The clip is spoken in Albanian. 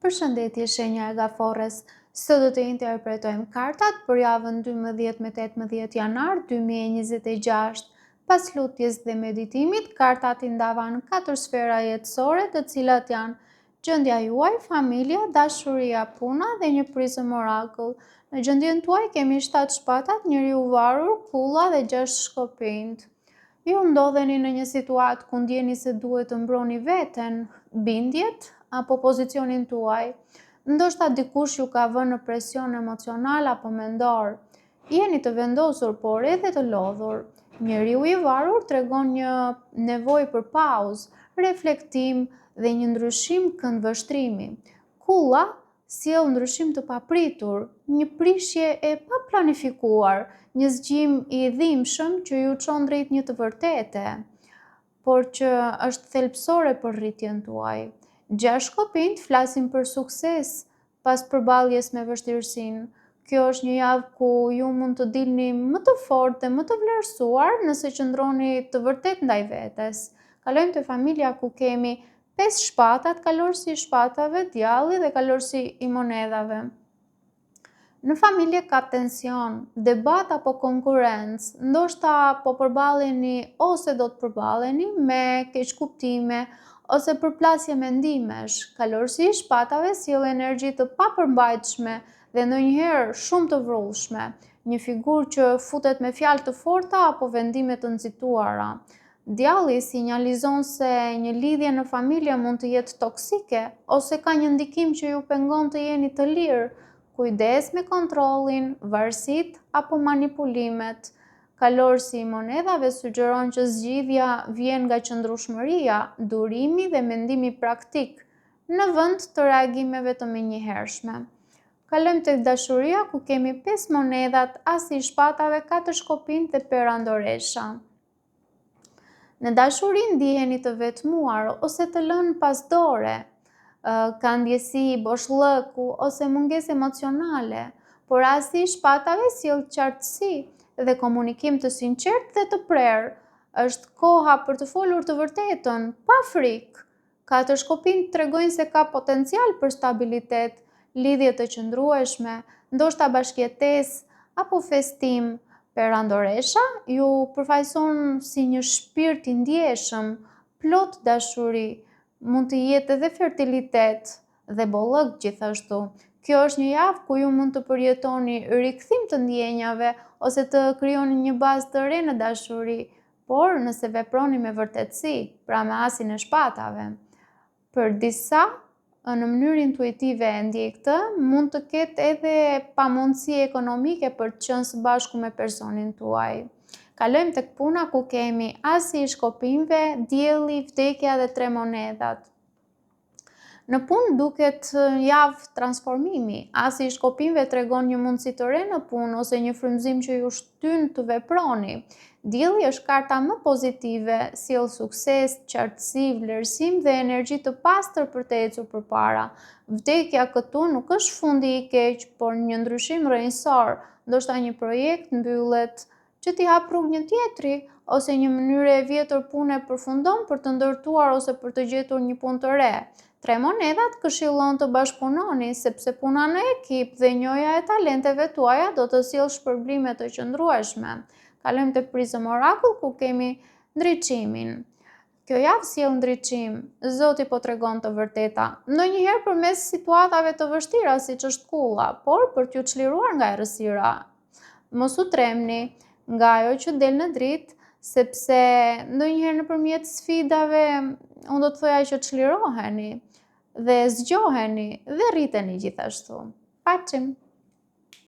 Përshëndetje, shenja e Gafores. Sot do të interpretojmë kartat për javën 12 me 18 janar 2026. Pas lutjes dhe meditimit, kartat i ndavan 4 sfera jetësore, të cilat janë gjendja juaj, familja, dashuria, puna dhe një prizëm orakull. Në gjendjen tuaj kemi 7 shpatat, njeriu varur, kulla dhe 6 shkopinjt. Ju ndodheni në një situatë ku ndjeni se duhet të mbroni veten, bindjet apo pozicionin tuaj. Ndoshta dikush ju ka vënë në presion emocional apo mendor. Jeni të vendosur por edhe të lodhur. Njeriu i varur tregon një nevojë për pauzë, reflektim dhe një ndryshim këndvështrimi. Kulla sjell ndryshim të papritur, një prishje e paplanifikuar, një zgjim i dhimbshëm që ju çon drejt një të vërtete, por që është thelbësore për rritjen tuaj. 6 shkopinjt flasin për sukses pas përballjes me vështirësinë. Kjo është një javë ku ju mund të dilni më të fortë dhe më të vlerësuar nëse qëndroni të vërtet ndaj vetes. Kalojmë te familja ku kemi 5 shpatat, kalorësi i shpatave, djalli dhe kalorësi i monedhave. Në familje ka tension, debat apo konkurrencë, ndoshta po përballeni ose do të përballeni me keqkuptime ose përplasje mendimesh. Kalorësi i shpatave sjell energji të papërmbajtshme dhe ndonjëherë shumë të vrrullshme, një figurë që futet me fjalë të forta apo vendime të nxituara. Djalli sinjalizon se një lidhje në familje mund të jetë toksike ose ka një ndikim që ju pengon të jeni të lirë. Kujdes me kontrollin, varësitë apo manipulimet. Kalorësi i monedhave sugjeron që zgjidhja vjen nga qëndrueshmëria, durimi dhe mendimi praktik, në vend të reagimeve të menjëhershme. Kalojmë tek dashuria ku kemi 5 monedhat, asi i shpatave, 4 shkopinjt dhe perandoresha. Në dashuri ndiheni të vetmuar ose të lënë pas dore, ka ndjesi boshllëku ose mungesë emocionale, por asi i shpatave sjell qartësi dhe komunikim të sinqertë dhe të prerë. Është koha për të folur të vërtetën, pa frikë. 4 shkopinjt tregojnë se ka potencial për stabilitet, lidhje të qëndrueshme, ndoshta bashkëjetesë apo festim. Perandoresha ju përfaqëson si një shpirt i ndjeshëm, plot dashuri, mund të jetë edhe fertilitet dhe bollëk gjithashtu. Kjo është një javë ku ju mund të përjetoni rikthim të ndjenjave ose të krijoni një bazë të re në dashuri, por nëse veproni me vërtetësi, pra me asin e shpatave. Për disa, në mënyrë intuitive e ndjej këtë, mund të ketë edhe pamundësi ekonomike për të qenë së bashku me personin tuaj. Kalojmë tek puna ku kemi asi i shkopinjve, dielli, vdekja dhe 3 monedhat. Në punë duket javë transformimi. Asi i shkopinjve tregon një mundësi të re në punë ose një frymëzim që ju shtyn të veproni. Dielli është karta më pozitive, sjell sukses, qartësi, vlerësim dhe energji të pastër për të ecur përpara. Vdekja këtu nuk është fundi i keq, por një ndryshim rrënjësor, ndoshta një projekt mbyllet që t'i hap rrugë një tjetri, ose një mënyrë e vjetër pune përfundon për të ndërtuar ose për të gjetur një punë të re. 3 monedhat këshillon të bashkëpunoni, sepse puna në ekip dhe njohja e talenteve tuaja do të sjellë shpërblime të qëndrueshme. Kalojmë te prizëm orakull ku kemi ndriçimin. Kjo javë sjell ndriçim, Zoti po tregon të vërteta, ndonjëherë përmes situatave të vështira siç është kulla, por për t'ju çliruar nga errësira. Mos u tremni nga ajo që del në dritë, sepse ndonjëherë nëpërmjet sfidave, unë do të thoja që çliroheni dhe zgjoheni dhe rriteni gjithashtu. Paçim!